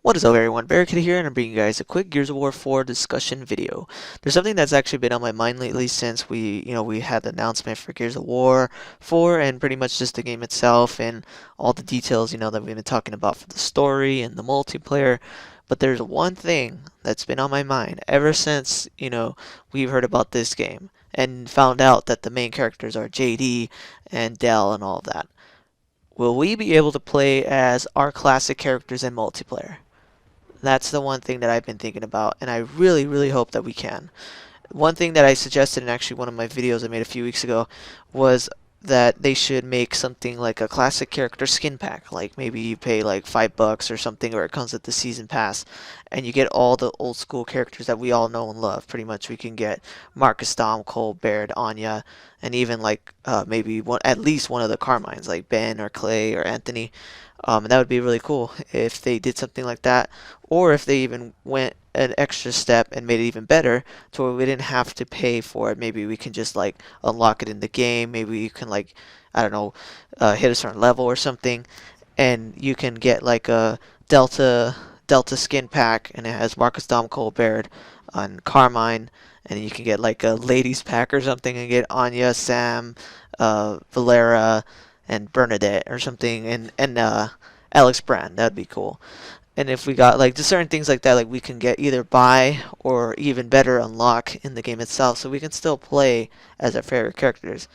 What is up everyone, Barricade here, and I'm bringing you guys a quick Gears of War 4 discussion video. There's something that's actually been on my mind lately since we had the announcement for Gears of War 4 and pretty much just the game itself and all the details, that we've been talking about for the story and the multiplayer. But there's one thing that's been on my mind ever since, we've heard about this game and found out that the main characters are JD and Dell and all of that. Will we be able to play as our classic characters in multiplayer? That's the one thing that I've been thinking about, and I really, really hope that we can. One thing that I suggested in actually one of my videos I made a few weeks ago was that they should make something like a classic character skin pack. Like maybe you pay like $5 or something, or it comes with the season pass, and you get all the old school characters that we all know and love. Pretty much, we can get Marcus, Dom, Cole, Baird, Anya, and even like maybe at least one of the Carmines, like Ben or Clay or Anthony. And that would be really cool if they did something like that, or if they even went an extra step and made it even better to where we didn't have to pay for it. Maybe we can just like unlock it in the game. Maybe you can like, I don't know, hit a certain level or something, and you can get like a Delta skin pack, and it has Marcus, Dom, Cole, Baird, and Carmine, and you can get like a ladies pack or something and get Anya, Sam, Valera, and Bernadette or something, and Alex Brand. That'd be cool. And if we got like just certain things like that, like we can get either buy or even better unlock in the game itself, so we can still play as our favorite characters.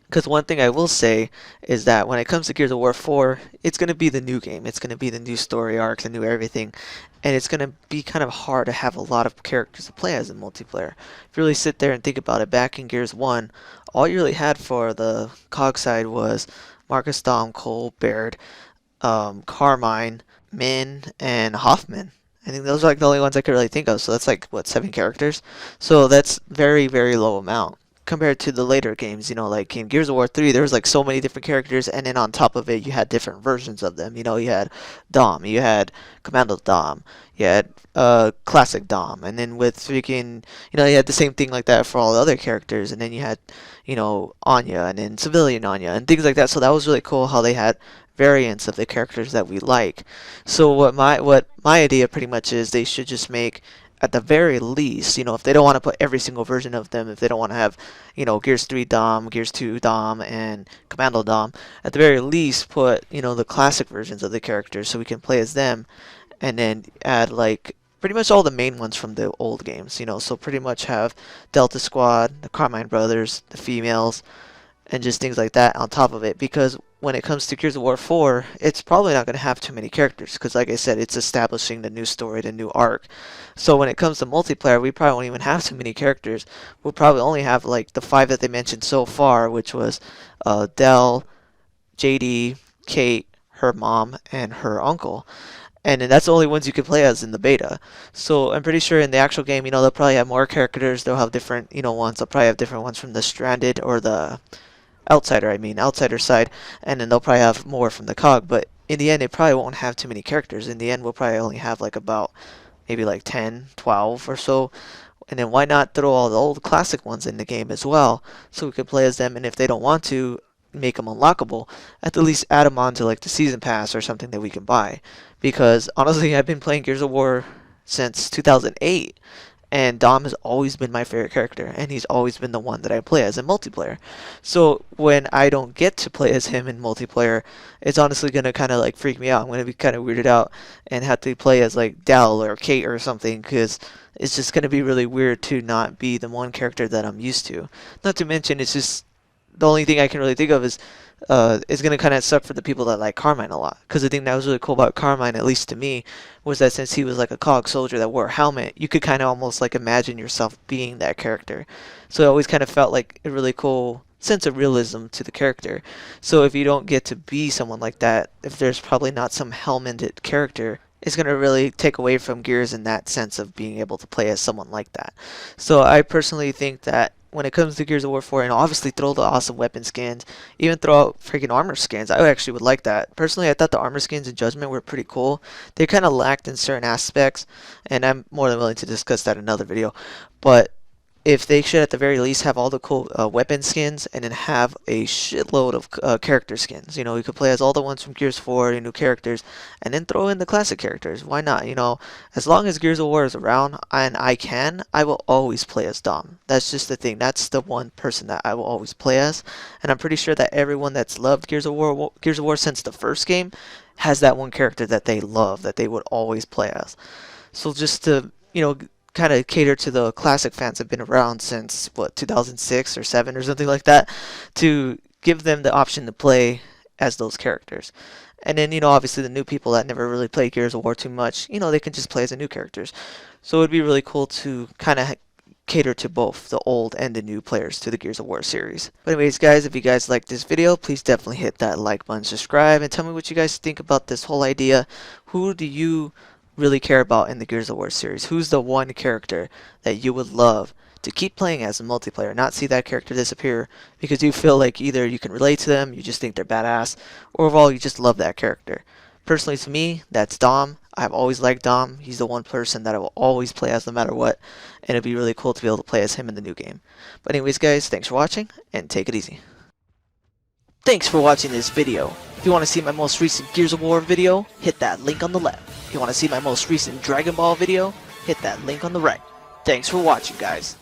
Because one thing I will say is that when it comes to Gears of War 4, it's going to be the new game. It's going to be the new story arc, the new everything. And it's going to be kind of hard to have a lot of characters to play as in multiplayer. If you really sit there and think about it, back in Gears 1, all you really had for the COG side was Marcus, Dom, Cole, Baird, Carmine, Min, and Hoffman. I think those are like the only ones I could really think of. So that's like, what, 7 characters? So that's very, very low amount compared to the later games, like in Gears of War 3, there was like so many different characters, and then on top of it, you had different versions of them. You had Dom, you had Commando Dom, you had Classic Dom, and then with freaking, you had the same thing like that for all the other characters, and then you had, Anya, and then Civilian Anya, and things like that. So that was really cool how they had variants of the characters that we like. So what my idea pretty much is they should just make at the very least, if they don't want to put every single version of them, if they don't want to have, Gears 3 Dom, Gears 2 Dom, and Commando Dom, at the very least put, the classic versions of the characters so we can play as them, and then add like pretty much all the main ones from the old games, so pretty much have Delta Squad, the Carmine brothers, the females, and just things like that on top of it. Because when it comes to Gears of War 4, it's probably not going to have too many characters because, like I said, it's establishing the new story, the new arc. So when it comes to multiplayer, we probably won't even have too many characters. We'll probably only have like the 5 that they mentioned so far, which was Dell, JD, Kate, her mom, and her uncle. And then that's the only ones you can play as in the beta. So I'm pretty sure in the actual game, they'll probably have more characters. They'll have different, ones. They'll probably have different ones from the Stranded or the outsider side, and then they'll probably have more from the COG. But in the end, they probably won't have too many characters. In the end, we'll probably only have like about maybe like 10, 12 or so. And then why not throw all the old classic ones in the game as well, so we could play as them. And if they don't want to make them unlockable, at the least add them onto like the season pass or something that we can buy. Because honestly, I've been playing Gears of War since 2008, and Dom has always been my favorite character, and he's always been the one that I play as in multiplayer. So when I don't get to play as him in multiplayer, it's honestly gonna kind of like freak me out. I'm gonna be kind of weirded out and have to play as like Dell or Kate or something, because it's just gonna be really weird to not be the one character that I'm used to. Not to mention, it's just the only thing I can really think of is it's gonna kind of suck for the people that like Carmine a lot. Because the thing that was really cool about Carmine, at least to me, was that since he was like a COG soldier that wore a helmet, you could kind of almost like imagine yourself being that character. So it always kind of felt like a really cool sense of realism to the character. So if you don't get to be someone like that, if there's probably not some helmeted character, it's going to really take away from Gears in that sense of being able to play as someone like that. So I personally think that when it comes to Gears of War 4, and obviously throw the awesome weapon skins, even throw out freaking armor skins. I actually would like that. Personally, I thought the armor skins in Judgment were pretty cool. They kind of lacked in certain aspects, and I'm more than willing to discuss that in another video. But if they should at the very least have all the cool weapon skins and then have a shitload of character skins. You know, you could play as all the ones from Gears 4, new characters, and then throw in the classic characters. Why not? You know, as long as Gears of War is around and I will always play as Dom. That's just the thing. That's the one person that I will always play as. And I'm pretty sure that everyone that's loved Gears of War since the first game has that one character that they love, that they would always play as. So just to, kind of cater to the classic fans that have been around since what 2006 or 7 or something like that, to give them the option to play as those characters. And then obviously the new people that never really played Gears of War too much, they can just play as the new characters. So it'd be really cool to kind of cater to both the old and the new players to the Gears of War series. But anyways guys, if you guys liked this video, please definitely hit that like button, subscribe, and tell me what you guys think about this whole idea. Who do you really care about in the Gears of War series? Who's the one character that you would love to keep playing as a multiplayer, not see that character disappear because you feel like either you can relate to them, you just think they're badass, or overall you just love that character? Personally, to me, that's Dom. I've always liked Dom. He's the one person that I will always play as no matter what, and it'd be really cool to be able to play as him in the new game. But anyways guys, thanks for watching, and take it easy. Thanks for watching this video. If you want to see my most recent Gears of War video, hit that link on the left. If you want to see my most recent Dragon Ball video, hit that link on the right. Thanks for watching guys.